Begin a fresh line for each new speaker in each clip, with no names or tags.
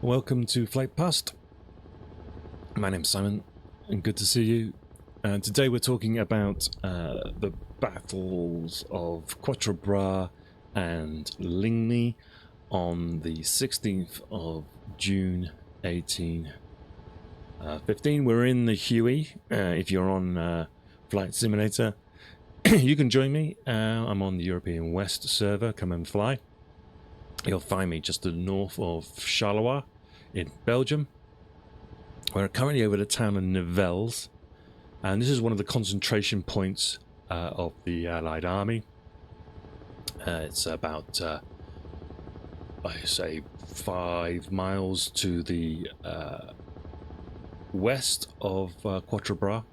Welcome to Flight Past. My name's Simon, and good to see you. Today we're talking about the battles of Quatre and Ligny on the 16th of June 1815. We're in the Huey. If you're on Flight Simulator, you can join me. I'm on the European West server. Come and fly. You'll find me just to the north of Charleroi in Belgium. We're currently over the town of Nivelles, and this is one of the concentration points of the Allied Army. It's about, I say, 5 miles to the west of Quatre.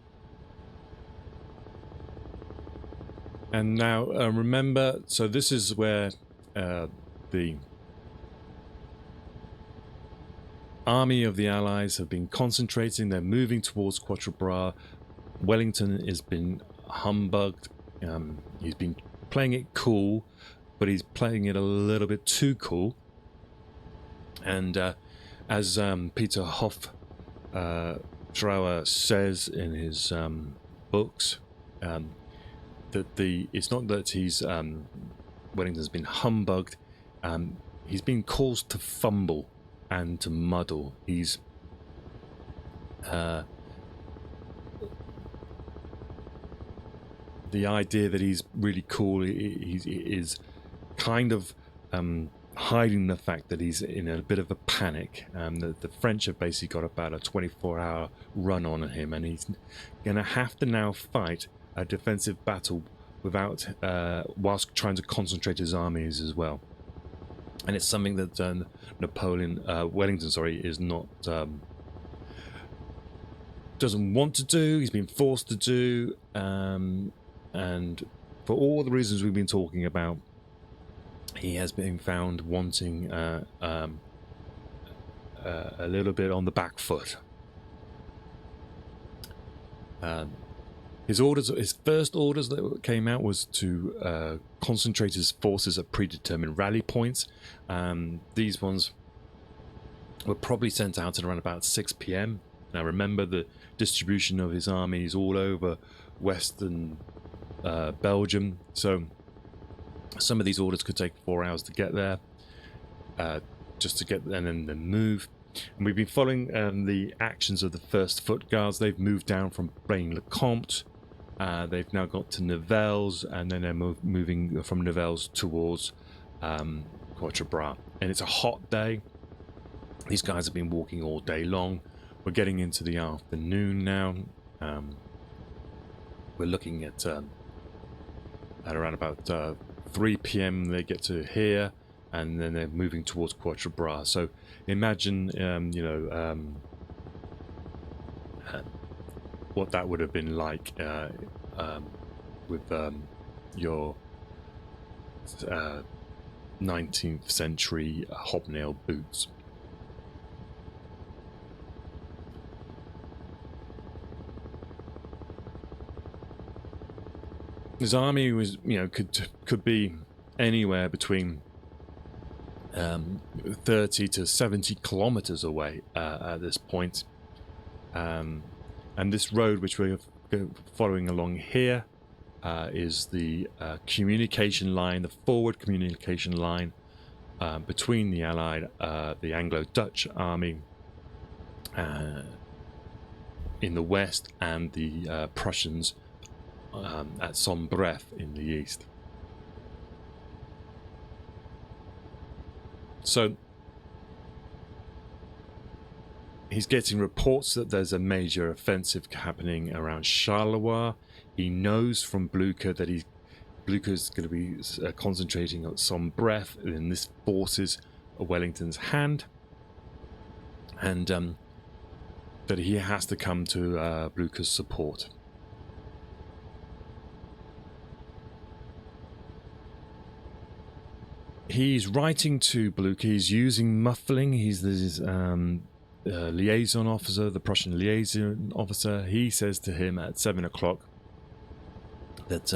And now remember, so this is where the army of the Allies have been concentrating. They're moving towards Quatre. Wellington has been humbugged. He's been playing it cool, but he's playing it a little bit too cool. And as Peter Hoftrauer says in his books, that it's not that he's Wellington's been humbugged. He's been caused to fumble and to muddle. He's the idea that he's really cool is kind of hiding the fact that he's in a bit of a panic. The French have basically got about a 24-hour run on him, and he's going to have to now fight a defensive battle without whilst trying to concentrate his armies as well. And it's something that Wellington, is not doesn't want to do. He's been forced to do, and for all the reasons we've been talking about, he has been found wanting a little bit on the back foot. His first orders that came out was to concentrate his forces at predetermined rally points. These ones were probably sent out at around about 6 p.m. Now remember, the distribution of his armies all over western Belgium, so some of these orders could take 4 hours to get there, just to get there and then move. And we've been following the actions of the first foot guards. They've moved down from Braine-le-Comte. They've now got to Nivelles, and then they're moving from Nivelles towards Quatre. And it's a hot day. These guys have been walking all day long. We're getting into the afternoon now. We're looking at around about 3 p.m. they get to here, and then they're moving towards Quatre. So imagine, what that would have been like with your 19th century hobnail boots. His army was, could be anywhere between 30 to 70 kilometers away at this point. And this road which we're following along here is the communication line, the forward communication line between the Allied, the Anglo-Dutch army in the west, and the Prussians at Sombref in the east. So he's getting reports that there's a major offensive happening around Charleroi. He knows from Blucher that Blucher's going to be concentrating on Sombref, and this forces Wellington's hand, and that he has to come to Blucher's support. He's writing to Blucher. He's using muffling. He's this liaison officer, the Prussian liaison officer. He says to him at 7 o'clock that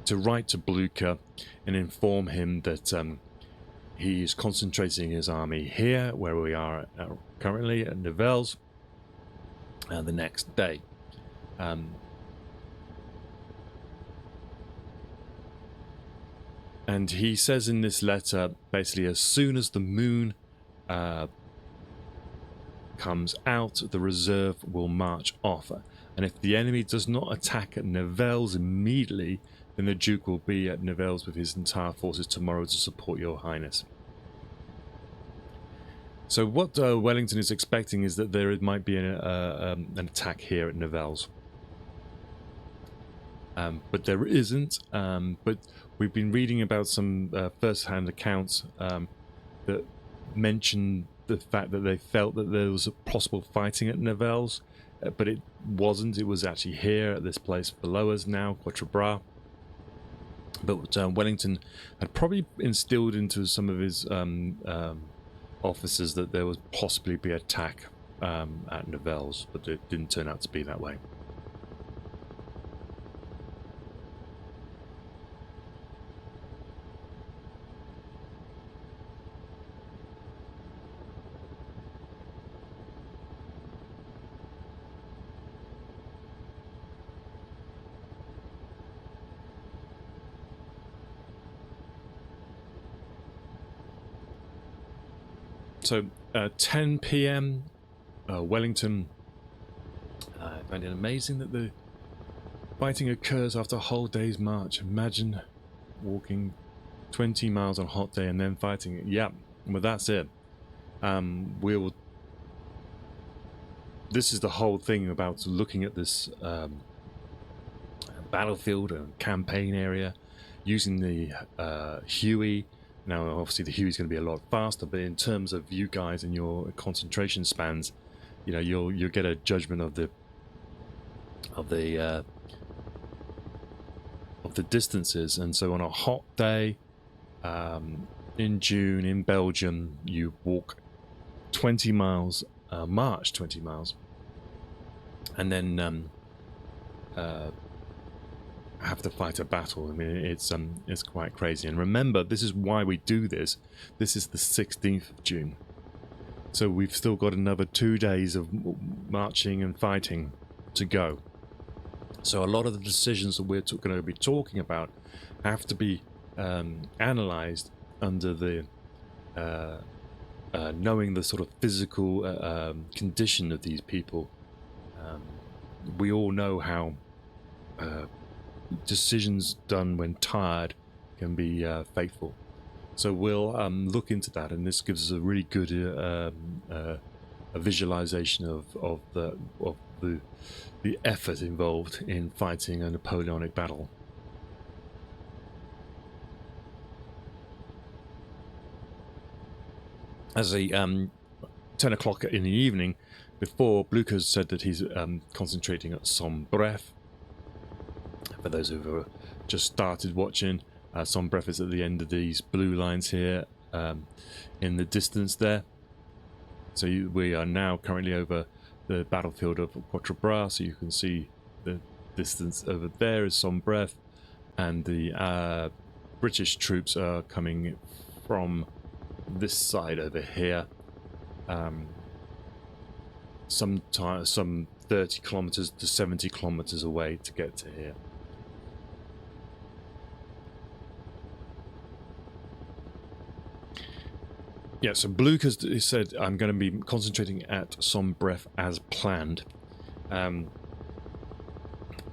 to write to Blucher and inform him that He's concentrating his army here, where we are currently at Nivelles, the next day. And he says in this letter, basically, as soon as the moon comes out, the reserve will march off. And if the enemy does not attack at Nivelles immediately, then the Duke will be at Nivelles with his entire forces tomorrow to support your highness. So what Wellington is expecting is that there might be an attack here at Nivelles. But there isn't. But we've been reading about some first-hand accounts that mention the fact that they felt that there was a possible fighting at Nivelles, but it wasn't. It was actually here at this place below us now, Quatre. But Wellington had probably instilled into some of his officers that there would possibly be an attack at Nivelles, but it didn't turn out to be that way. So 10 p.m. Wellington found it amazing that the fighting occurs after a whole day's march. Imagine walking 20 miles on a hot day and then fighting. Yeah, well, that's it. This is the whole thing about looking at this battlefield and campaign area, using the Huey. Now, obviously, the Huey's going to be a lot faster, but in terms of you guys and your concentration spans, you know, you'll get a judgment of the distances. And so, on a hot day in June in Belgium, you walk 20 miles, march 20 miles, and then have to fight a battle. I mean, it's quite crazy. And remember, this is why we do this. This is the 16th of June. So we've still got another 2 days of marching and fighting to go. So a lot of the decisions that we're going to be talking about have to be analysed under the knowing the sort of physical condition of these people. We all know how decisions done when tired can be fateful. So we'll look into that, and this gives us a really good a visualization of the effort involved in fighting a Napoleonic battle. As a 10 o'clock in the evening, before Blucher's said that he's concentrating at Sombref. For those who've just started watching, Sombref is at the end of these blue lines here in the distance there. So we are now currently over the battlefield of Quatre, so you can see the distance over there is Sombref, and the British troops are coming from this side over here, some 30 kilometers to 70 kilometers away to get to here. Yeah, so Blucher said, I'm going to be concentrating at Sombref as planned. And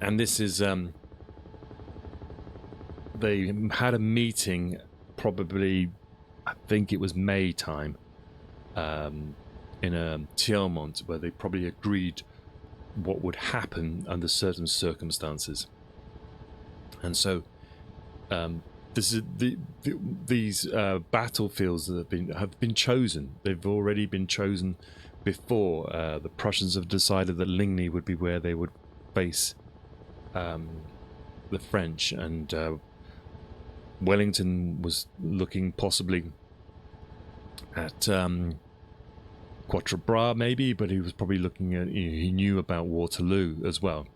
this is, they had a meeting probably, I think it was May time, in Thielmont, where they probably agreed what would happen under certain circumstances. And so, this is these battlefields that have been chosen. They've already been chosen before. The Prussians have decided that Ligny would be where they would face the French, and Wellington was looking possibly at Quatre maybe, but he was probably looking at, he knew about Waterloo as well.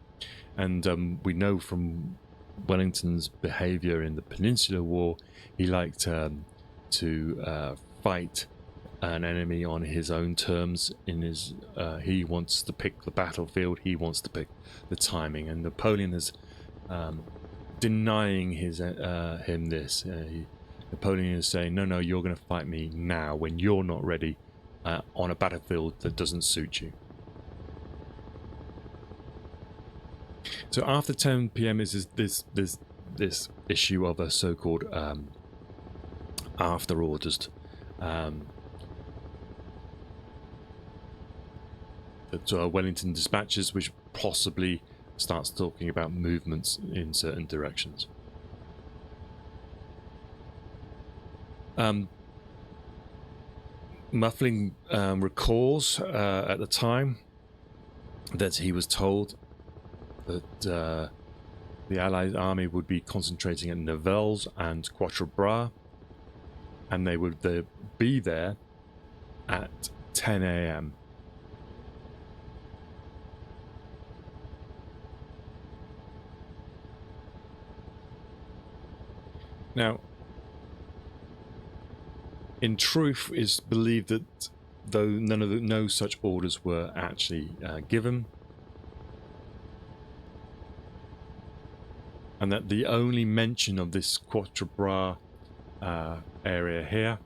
And we know from Wellington's behaviour in the Peninsular War, he liked to fight an enemy on his own terms. He wants to pick the battlefield, he wants to pick the timing, and Napoleon is denying him this. Napoleon is saying, no, you're going to fight me now when you're not ready on a battlefield that doesn't suit you. So after 10 p.m. is this issue of a so-called after orders. That Wellington dispatches, which possibly starts talking about movements in certain directions. Muffling recalls at the time that he was told that the Allied army would be concentrating at Nivelles and Quatre, and they would be there at 10 a.m. Now, in truth, it's believed that though no such orders were actually given, and that the only mention of this Quatre area here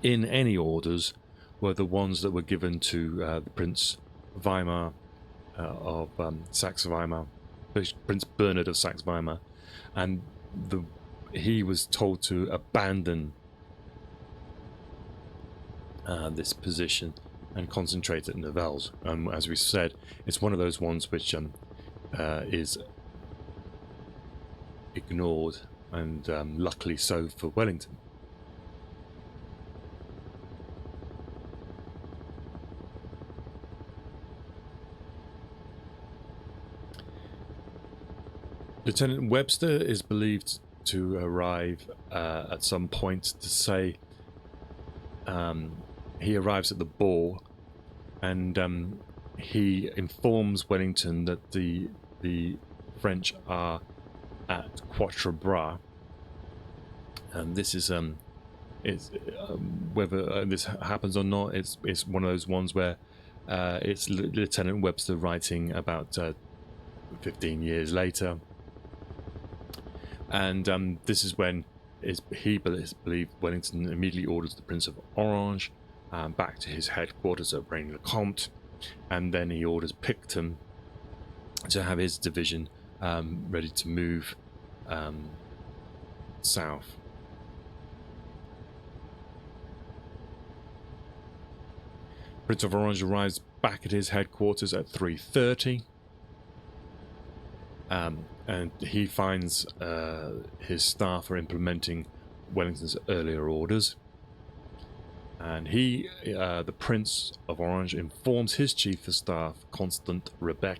in any orders were the ones that were given to the Prince Weimar of Saxe-Weimar, Prince Bernard of Saxe-Weimar, and he was told to abandon this position and concentrate at Nivelles. As we said, it's one of those ones which is ignored, and luckily so for Wellington. Lieutenant Webster is believed to arrive at some point to say he arrives at the ball, and he informs Wellington that the French are at Quatre, and this is whether this happens or not, it's one of those ones where it's Lieutenant Webster writing about 15 years later. And this is when he believes Wellington immediately orders the Prince of Orange back to his headquarters at Braine-le-Comte, and then he orders Picton to have his division ready to move south. Prince of Orange arrives back at his headquarters at 3:30. And he finds his staff are implementing Wellington's earlier orders. And he, the Prince of Orange, informs his chief of staff, Constant Rebec,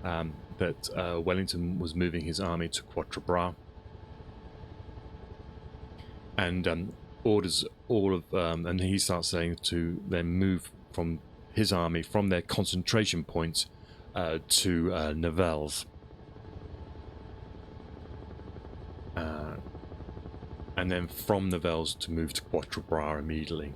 that Wellington was moving his army to Quatre, and orders all of, and he starts saying to then move from his army from their concentration points to Nivelles. And then from Nivelles to move to Quatre immediately.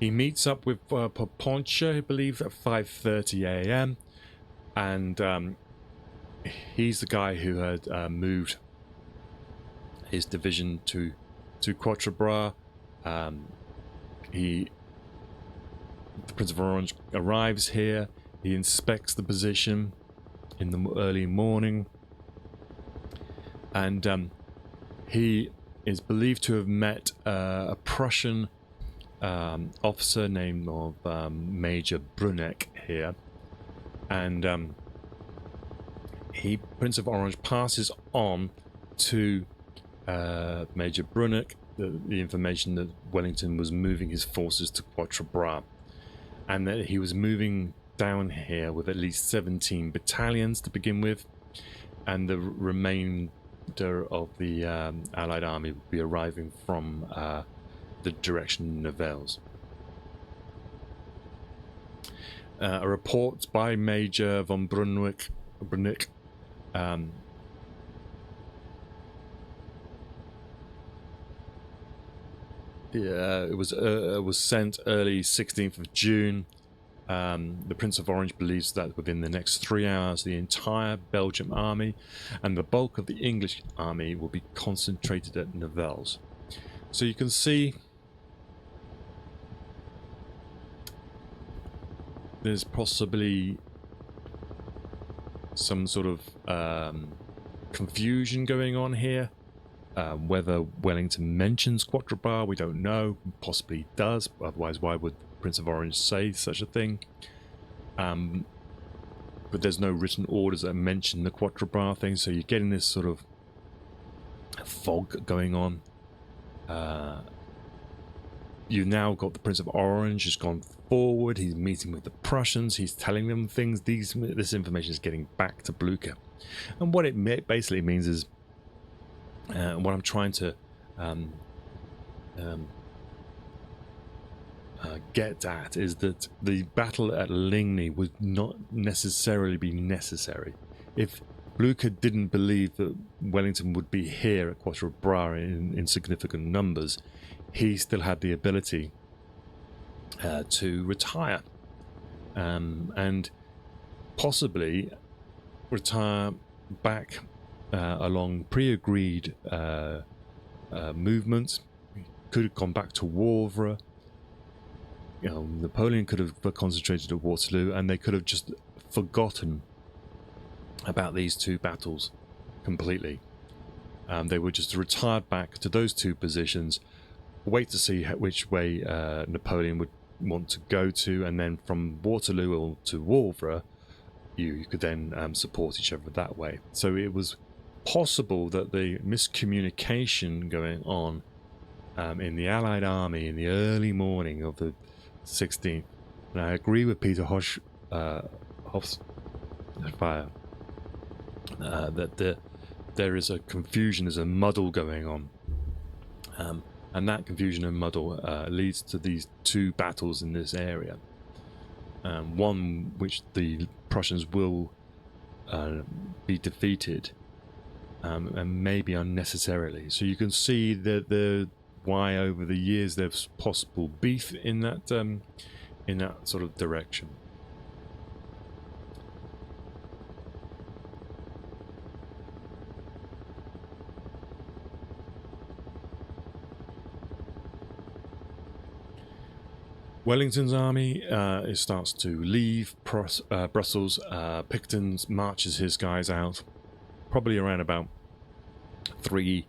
He meets up with Poponcha, I believe, at 5:30 a.m. And he's the guy who had moved his division to Quatre. The Prince of Orange arrives here. He inspects the position in the early morning, and he is believed to have met a Prussian officer named Major Bruneck here, and Prince of Orange passes on to Major Bruneck the information that Wellington was moving his forces to Quatre, and that he was moving down here with at least 17 battalions to begin with, and the remainder of the Allied army would be arriving from the direction of Nivelles. A report by Major von Brunwick, it was sent early 16th of June. The Prince of Orange believes that within the next 3 hours, the entire Belgian army and the bulk of the English army will be concentrated at Nivelles. So you can see there's possibly some sort of confusion going on here. Whether Wellington mentions Quatre, we don't know. Possibly does. Otherwise, why would Prince of Orange say such a thing? But there's no written orders that mention the Quatre thing, so you're getting this sort of fog going on. You've now got the Prince of Orange has gone forward. He's meeting with the Prussians. He's telling them things. This information is getting back to Blucher, and what it basically means is, what I'm trying to get at is that the battle at Ligny would not necessarily be necessary. If Blucher didn't believe that Wellington would be here at Quatre Bras in significant numbers, he still had the ability to retire and possibly retire back along pre-agreed movements. He could have gone back to Wavre. Napoleon could have concentrated at Waterloo, and they could have just forgotten about these two battles completely. They would just retire back to those two positions, wait to see which way Napoleon would want to go to, and then from Waterloo to Wavre, you could then support each other that way. So it was possible that the miscommunication going on in the Allied army in the early morning of the 16th, and I agree with Peter Hofstadter that there is a confusion, there's a muddle going on, and that confusion and muddle leads to these two battles in this area. One which the Prussians will be defeated, and maybe unnecessarily. So you can see that why over the years there's possible beef in that sort of direction. Wellington's army starts to leave Brussels. Picton marches his guys out, probably around about 3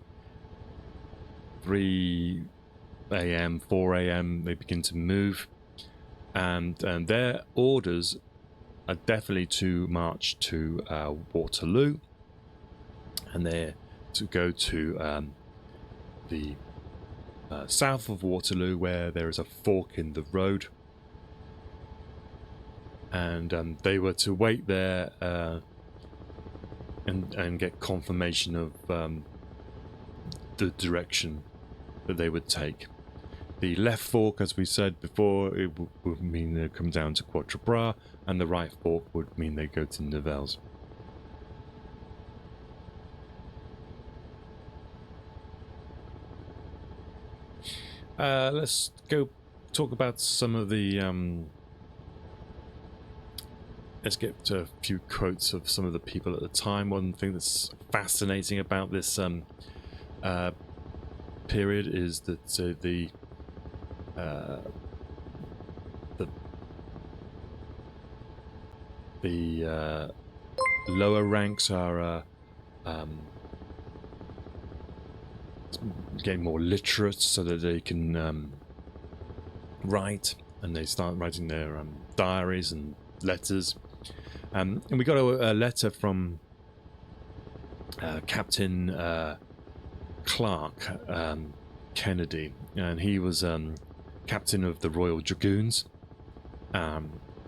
a.m., 4 a.m. They begin to move, and their orders are definitely to march to Waterloo, and they're to go to the south of Waterloo, where there is a fork in the road, and they were to wait there and get confirmation of the direction that they would take. The left fork, as we said before, it would mean they come down to Quatre Bras, and the right fork would mean they go to Nivelles. Let's go talk about some of the let's get to a few quotes of some of the people at the time. One thing that's fascinating about this period is that the lower ranks are getting more literate so that they can write, and they start writing their diaries and letters. And we got a letter from Captain Clark Kennedy, and he was captain of the Royal Dragoons.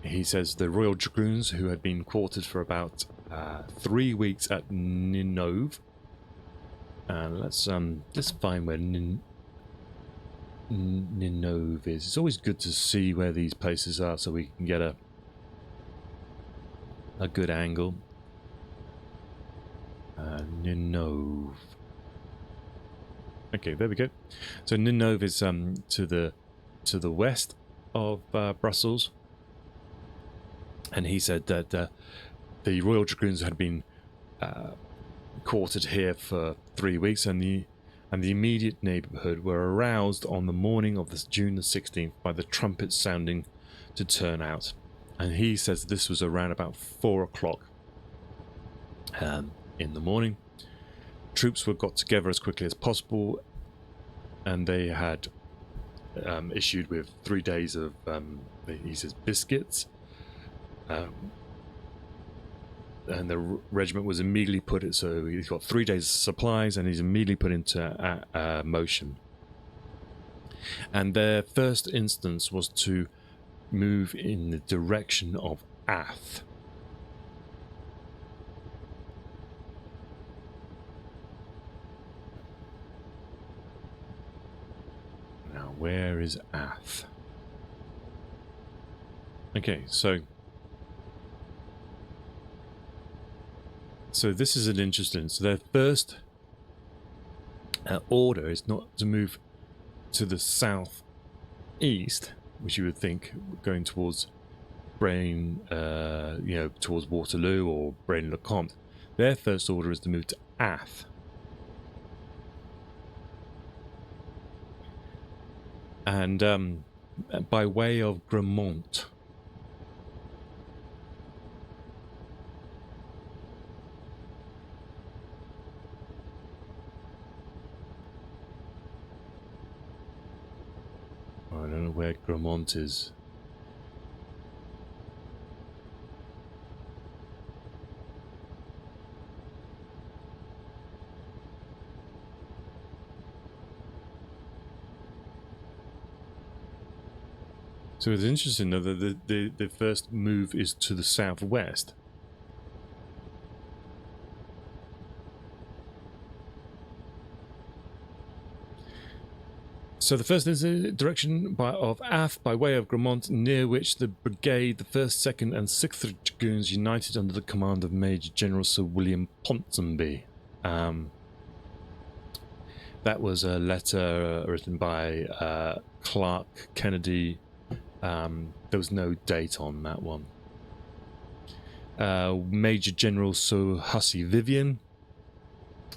He says the Royal Dragoons, who had been quartered for about 3 weeks at Ninove. Let's find where Ninove is. It's always good to see where these places are so we can get a good angle. Ninove. Okay, there we go. So Ninove is to the west of Brussels, and he said that the Royal Dragoons had been quartered here for 3 weeks, and the immediate neighbourhood were aroused on the morning of June the 16th by the trumpets sounding to turn out. And he says this was around about 4 o'clock in the morning. Troops were got together as quickly as possible, and they had issued with 3 days of, he says, biscuits. And the regiment was immediately put, so he's got 3 days supplies, and he's immediately put into motion. And their first instance was to move in the direction of Ath. Now, where is Ath? Okay, so this is an interesting. So their first order is not to move to the southeast, which you would think going towards Braine, towards Waterloo or Braine-le-Comte. Their first order is to move to Ath. And by way of Grammont. I don't know where Grammont is. So it's interesting though that the first move is to the southwest. So the first is the direction of Ath by way of Grammont, near which the brigade, the 1st, 2nd and 6th Dragoons united under the command of Major General Sir William Ponsonby. That was a letter written by Clark Kennedy. There was no date on that one. Major General Sir Hussey Vivian,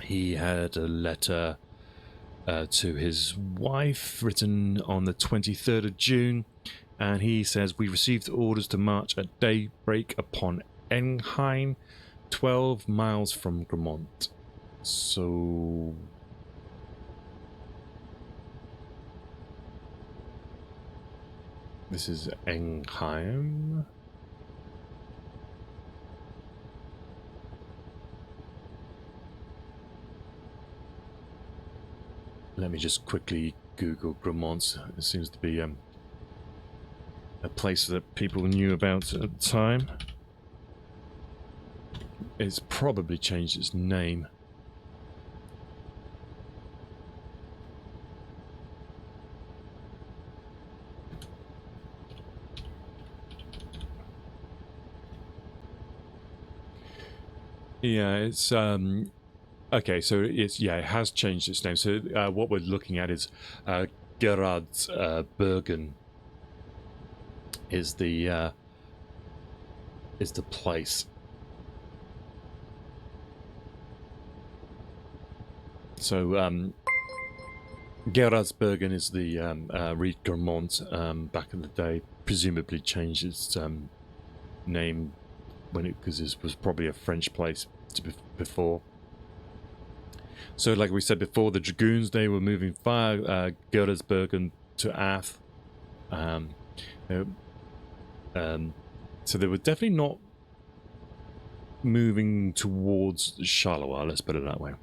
he had a letter to his wife written on the 23rd of June, and he says, we received orders to march at daybreak upon Enghien, 12 miles from Grammont. So this is Enghien. Let me just quickly Google Grammont. It seems to be a place that people knew about at the time. It's probably changed its name. Yeah, it's okay, so it has changed its name. So what we're looking at is Gerardsbergen is the place. So Gerardsbergen is the Reed Grammont back in the day, presumably changed its name because this was probably a French place before. So like we said before, the Dragoons, they were moving via Gerardsbergen to Ath. So they were definitely not moving towards Charleroi, let's put it that way.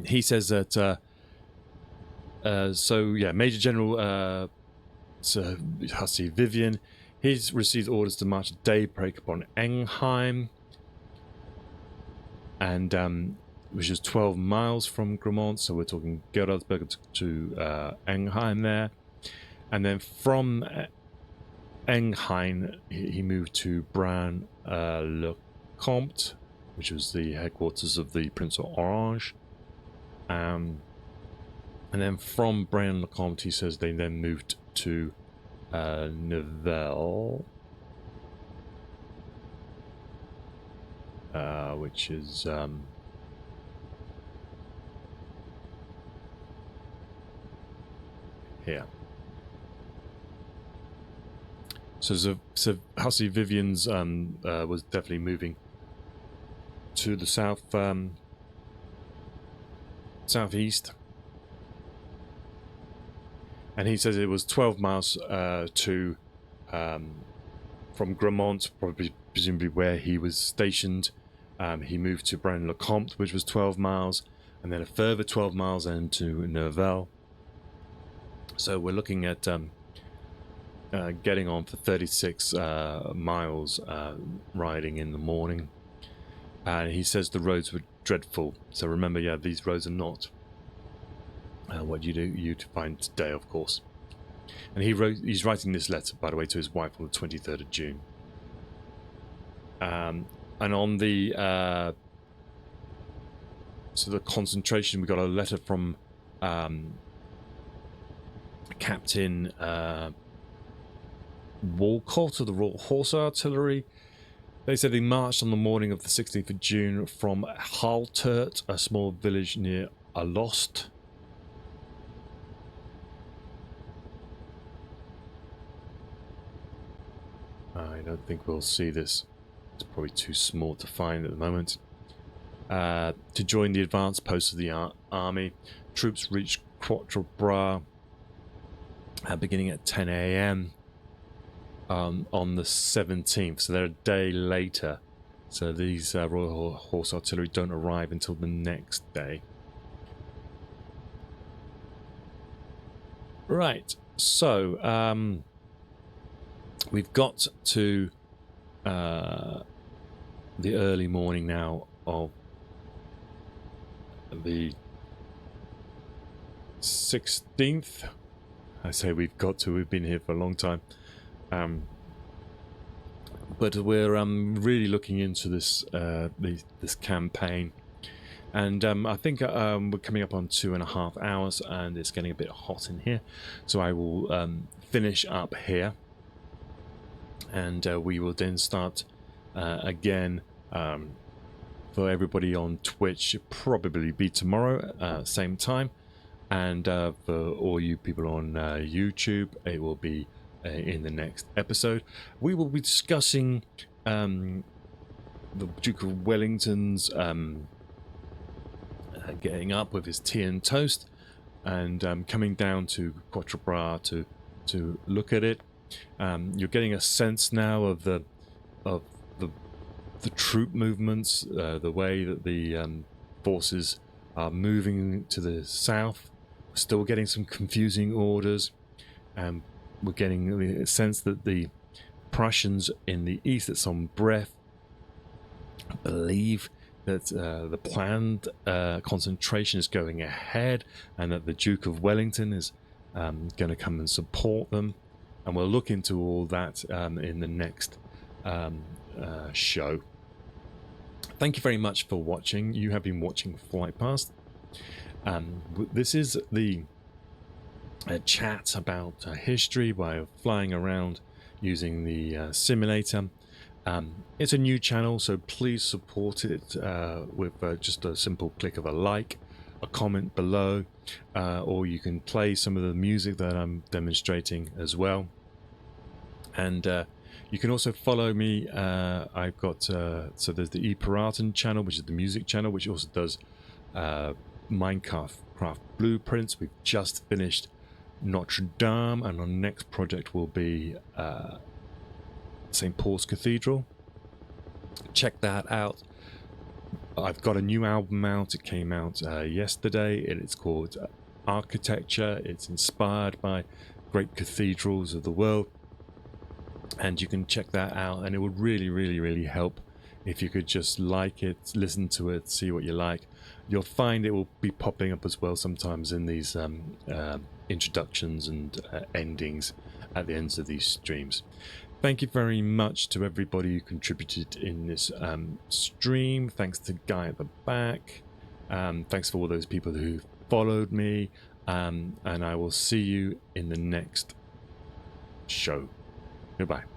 He says that Major General Sir Hussey Vivian, he's received orders to march at daybreak upon Enghien, and which is 12 miles from Grammont. So we're talking Gerardsberg to Engheim there. And then from Engheim, he moved to Braine-le-Comte, which was the headquarters of the Prince of Orange. And then from Braine-le-Comte, he says they then moved to Nivelles, which is here. So Hussey Vivian's was definitely moving to the southeast, and he says it was 12 miles to from Grammont, probably presumably where he was stationed. He moved to Braine-le-Comte, which was 12 miles, and then a further 12 miles into Nivelles. So we're looking at getting on for 36 miles riding in the morning. And he says the roads were dreadful. So remember, yeah, these roads are not what you'd find today, of course. And he's writing this letter, by the way, to his wife on the 23rd of June. And on the so the concentration, we got a letter from Captain Walcott of the Royal Horse Artillery. They said they marched on the morning of the 16th of June from Haltert, a small village near Alost. I don't think we'll see this. It's probably too small to find at the moment. To join the advanced posts of the army, troops reached Quatre beginning at 10 a.m. On the 17th, so they're a day later. So these Royal Horse Artillery don't arrive until the next day. Right, so we've got to the early morning now of the 16th. I say we've been here for a long time. But we're really looking into this this campaign, and I think we're coming up on 2.5 hours, and it's getting a bit hot in here, so I will finish up here, and we will then start again for everybody on Twitch. It'll probably be tomorrow, same time, and for all you people on YouTube, it will be in the next episode. We will be discussing the Duke of Wellington's getting up with his tea and toast, and coming down to Quatre to look at it. You're getting a sense now of the troop movements, the way that the forces are moving to the south. We're still getting some confusing orders, and we're getting the sense that the Prussians in the east at some breath believe that the planned concentration is going ahead, and that the Duke of Wellington is going to come and support them. And we'll look into all that in the next show. Thank you very much for watching. You have been watching Flight Past. This is the chat about history while flying around using the simulator. It's a new channel, so please support it with just a simple click of a like, a comment below, or you can play some of the music that I'm demonstrating as well. And you can also follow me. I've got so there's the E Piraten channel, which is the music channel, which also does Minecraft blueprints. We've just finished Notre Dame, and our next project will be St. Paul's Cathedral. Check that out. I've got a new album out. It came out yesterday, and it's called Architecture. It's inspired by great cathedrals of the world, and you can check that out, and it would really help if you could just like it, listen to it, see what you like. You'll find it will be popping up as well sometimes in these introductions and endings at the ends of these streams. Thank you very much to everybody who contributed in this stream. Thanks to Guy at the back. Thanks for all those people who followed me. And I will see you in the next show. Goodbye.